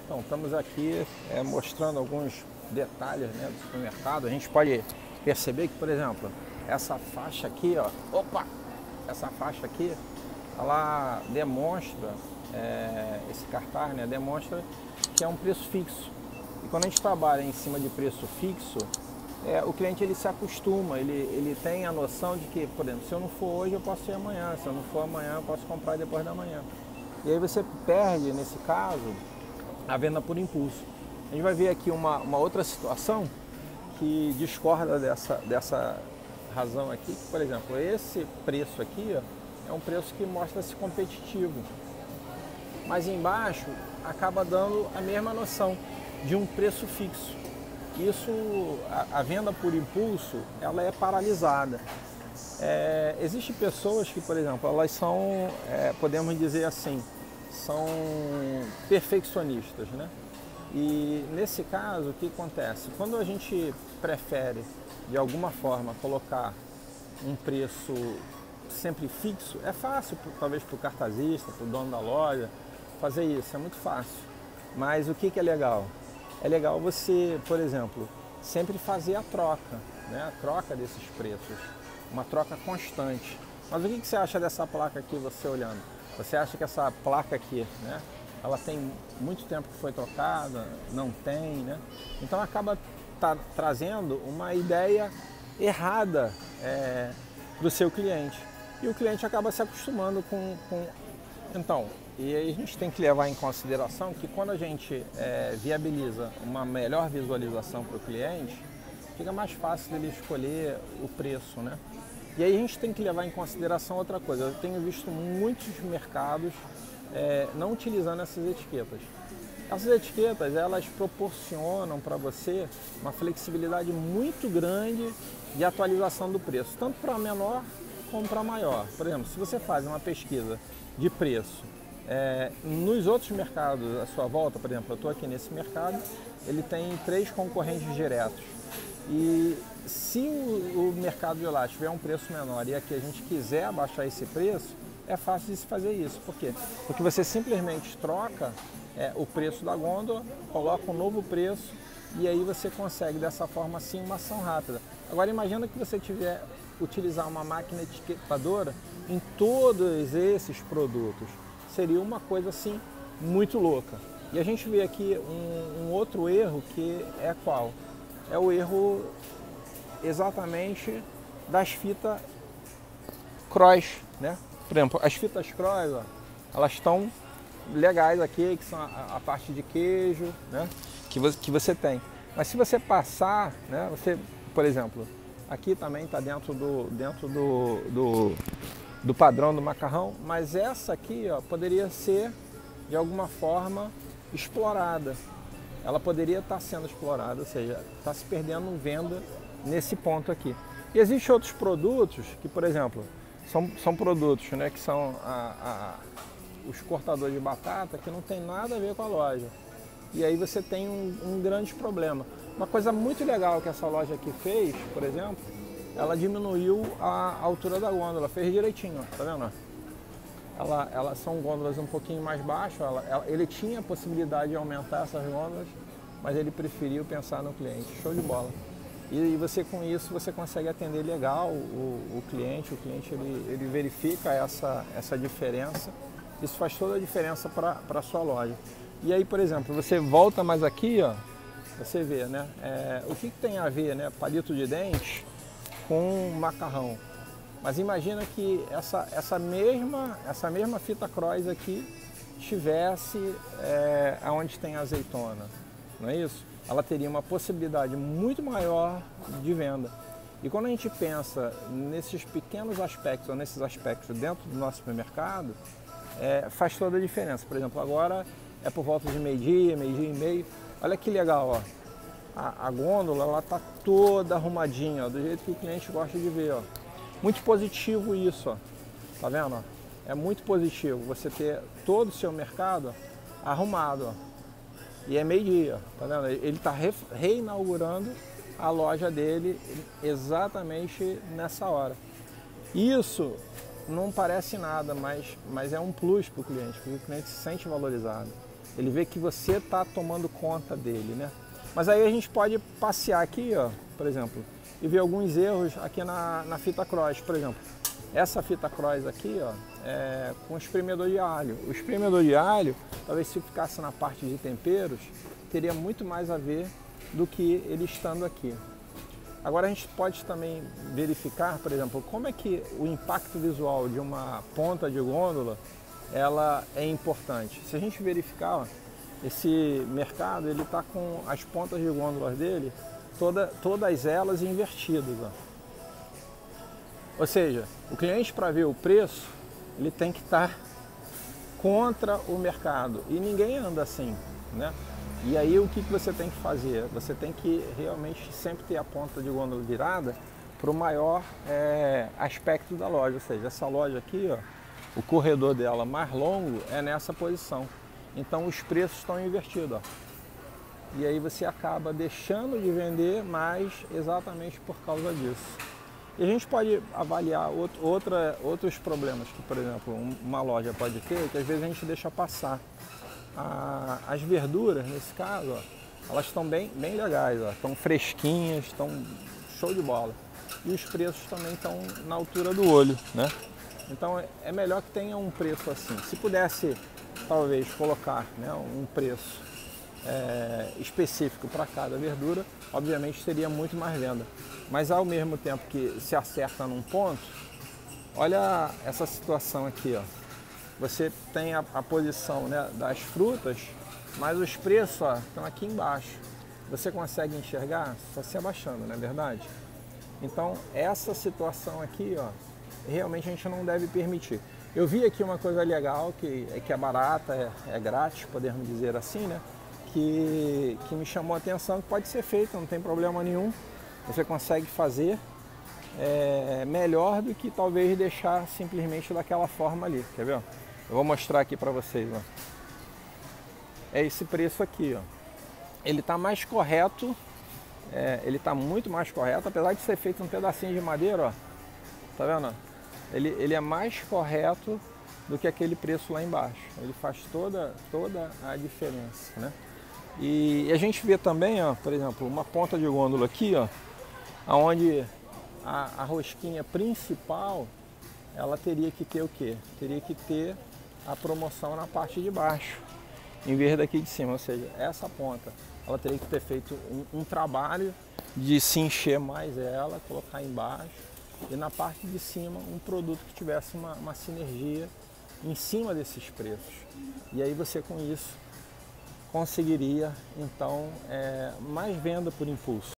Então, estamos aqui mostrando alguns detalhes, né, do supermercado. A gente pode perceber que, por exemplo, essa faixa aqui, ó, essa faixa aqui, ela demonstra, esse cartaz, né, demonstra que é um preço fixo. E quando a gente trabalha em cima de preço fixo, o cliente ele se acostuma, ele tem a noção de que, por exemplo, se eu não for hoje eu posso ir amanhã, se eu não for amanhã eu posso comprar depois da manhã. E aí você perde, nesse caso, a venda por impulso. A gente vai ver aqui uma outra situação que discorda dessa razão aqui, que, por exemplo, esse preço aqui, ó, é um preço que mostra-se competitivo, mas embaixo acaba dando a mesma noção de um preço fixo. Isso, a venda por impulso, ela é paralisada. Existem pessoas que, por exemplo, elas são, podemos dizer assim, são perfeccionistas, né? E nesse caso, o que acontece? Quando a gente prefere, de alguma forma, colocar um preço sempre fixo, é fácil, talvez para o cartazista, para o dono da loja, fazer isso, é muito fácil. Mas o que é legal? É legal você, por exemplo, sempre fazer a troca, né? A troca desses preços, uma troca constante. Mas o que você acha dessa placa aqui, você olhando? Você acha que essa placa aqui, né, ela tem muito tempo que foi trocada? Não tem, né? Então acaba trazendo uma ideia errada para o seu cliente. E o cliente acaba se acostumando com... Então, e aí a gente tem que levar em consideração que quando a gente viabiliza uma melhor visualização para o cliente, fica mais fácil dele escolher o preço, né? E aí a gente tem que levar em consideração outra coisa. Eu tenho visto muitos mercados não utilizando essas etiquetas. Essas etiquetas, elas proporcionam para você uma flexibilidade muito grande de atualização do preço, tanto para menor como para maior. Por exemplo, se você faz uma pesquisa de preço nos outros mercados à sua volta, por exemplo, eu estou aqui nesse mercado, ele tem 3 concorrentes diretos. E se o mercado de lá tiver um preço menor e aqui a gente quiser abaixar esse preço, é fácil de se fazer isso. Por quê? Porque você simplesmente troca o preço da gôndola, coloca um novo preço e aí você consegue dessa forma assim uma ação rápida. Agora imagina que você tiver utilizar uma máquina etiquetadora em todos esses produtos. Seria uma coisa assim muito louca. E a gente vê aqui um outro erro que é qual? É o erro exatamente das fitas cross, né? Por exemplo, as fitas cross, ó, elas estão legais aqui, que são a parte de queijo, né? Que você tem. Mas se você passar, né? Você, por exemplo, aqui também está dentro do padrão do macarrão, mas essa aqui, ó, poderia ser de alguma forma explorada. Ela poderia estar sendo explorada, ou seja, está se perdendo venda nesse ponto aqui. E existem outros produtos que, por exemplo, são produtos, né, que são os cortadores de batata, que não tem nada a ver com a loja. E aí você tem um grande problema. Uma coisa muito legal que essa loja aqui fez, por exemplo, ela diminuiu a altura da gôndola, fez direitinho, ó, tá vendo? Elas são gôndolas um pouquinho mais baixas, ele tinha a possibilidade de aumentar essas gôndolas, mas ele preferiu pensar no cliente. Show de bola. E você, com isso, você consegue atender legal o cliente ele verifica essa diferença. Isso faz toda a diferença para a sua loja. E aí, por exemplo, você volta mais aqui, ó, você vê, né? O que tem a ver, né, palito de dente com macarrão? Mas imagina que essa mesma fita cross aqui estivesse onde tem azeitona, não é isso? Ela teria uma possibilidade muito maior de venda. E quando a gente pensa nesses pequenos aspectos, ou nesses aspectos dentro do nosso supermercado, faz toda a diferença. Por exemplo, agora é por volta de meio-dia e meio. Olha que legal, ó. A gôndola, ela está toda arrumadinha, ó, do jeito que o cliente gosta de ver, ó. Muito positivo isso, ó. Tá vendo? Ó? É muito positivo você ter todo o seu mercado arrumado, ó. E é meio-dia, tá vendo? Ele está reinaugurando a loja dele exatamente nessa hora. Isso não parece nada, mas é um plus para o cliente, porque o cliente se sente valorizado. Ele vê que você está tomando conta dele, né? Mas aí a gente pode passear aqui, ó, por exemplo, e ver alguns erros aqui na fita cross, por exemplo. Essa fita cross aqui, ó, é com espremedor de alho. O espremedor de alho, talvez se ficasse na parte de temperos, teria muito mais a ver do que ele estando aqui. Agora a gente pode também verificar, por exemplo, como é que o impacto visual de uma ponta de gôndola ela é importante. Se a gente verificar, ó, esse mercado ele está com as pontas de gôndolas dele todas elas invertidas. Ó. Ou seja, o cliente para ver o preço ele tem que estar contra o mercado e ninguém anda assim, né? E aí o que você tem que fazer? Você tem que realmente sempre ter a ponta de gôndola virada para o maior aspecto da loja. Ou seja, essa loja aqui, ó, o corredor dela mais longo é nessa posição. Então os preços estão invertidos. Ó. E aí você acaba deixando de vender mais exatamente por causa disso. E a gente pode avaliar outros problemas que, por exemplo, uma loja pode ter, que às vezes a gente deixa passar. As verduras, nesse caso, ó, elas estão bem legais, ó, estão fresquinhas, estão show de bola. E os preços também estão na altura do olho, né? Então é melhor que tenha um preço assim. Se pudesse, talvez, colocar, né, um preço específico para cada verdura, obviamente teria muito mais venda. Mas ao mesmo tempo que se acerta num ponto, olha essa situação aqui, ó. Você tem a posição, né, das frutas, mas os preços, ó, estão aqui embaixo. Você consegue enxergar só se abaixando, não é verdade? Então essa situação aqui, ó, realmente a gente não deve permitir. Eu vi aqui uma coisa legal, que é barata, é grátis, podemos dizer assim, né? Que me chamou a atenção, que pode ser feito, não tem problema nenhum. Você consegue fazer melhor do que talvez deixar simplesmente daquela forma ali, quer ver? Eu vou mostrar aqui para vocês, ó. É esse preço aqui, ó. Ele está mais correto, ele está muito mais correto, apesar de ser feito um pedacinho de madeira, ó. Tá vendo? Ele é mais correto do que aquele preço lá embaixo. Ele faz toda a diferença, né? E a gente vê também, ó, por exemplo, uma ponta de gôndola aqui, ó, onde a rosquinha principal, ela teria que ter o quê? Teria que ter a promoção na parte de baixo, em vez daqui de cima. Ou seja, essa ponta, ela teria que ter feito um trabalho de se encher mais ela, colocar embaixo, e na parte de cima um produto que tivesse uma sinergia em cima desses preços. E aí você com isso conseguiria então mais venda por impulso.